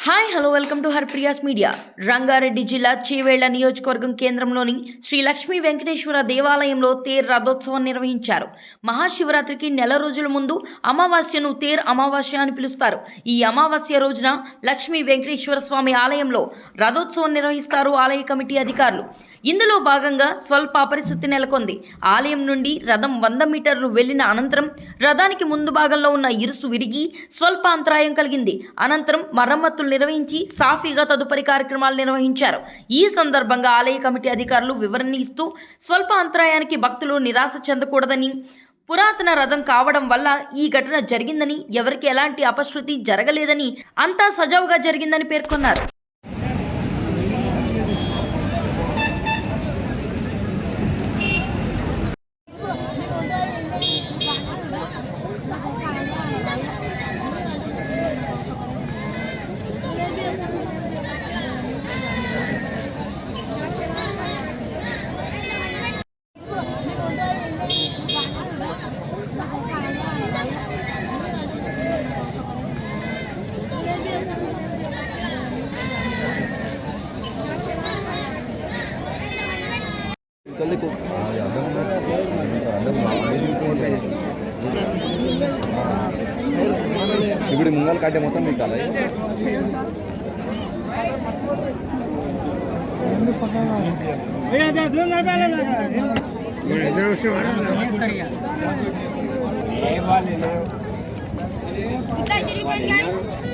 Hi hello welcome to Harpriya's media. Rangareddy జిల్లా చేవేళ్ల నియోజకవర్గం కేంద్రంలోని శ్రీ లక్ష్మీ వెంకటేశ్వర దేవాలయంలో తేర్ రథోత్సవం నిర్వహించారు. మహాశివరాత్రికి నెల రోజుల ముందు అమావాస్యను తేర్ అమావాస్య అని పిలుస్తారు. ఈ అమావాస్య రోజున లక్ష్మీ వెంకటేశ్వర స్వామి ఆలయంలో రథోత్సవం నిర్వహిస్తారు ఆలయ కమిటీ అధికారులు. ఇందులో భాగంగా స్వల్ప అపరిస్థితి నెలకొంది. ఆలయం నుండి రథం 100 మీటర్లు వెళ్లిన అనంతరం రథానికి ముందు భాగంలో ఉన్న ఇరుసు విరిగి స్వల్ప అంతరాయం కలిగింది. అనంతరం మరమ్మతులు నిర్వహించి సాఫీగా తదుపరి కార్యక్రమాలు నిర్వహించారు. ఈ సందర్భంగా ఆలయ కమిటీ అధికారులు వివరణ ఇస్తూ స్వల్ప అంతరాయానికి భక్తులు నిరాశ చెందకూడదని, పురాతన రథం కావడం వల్ల ఈ ఘటన జరిగిందని, ఎవరికి ఎలాంటి అపశృతి జరగలేదని, అంతా సజావుగా జరిగిందని పేర్కొన్నారు. ఇప్పుడు ముంగల్ కట్టే మొత్తం పెట్టాలి. ఇట్లా తిరిగిపోయింది.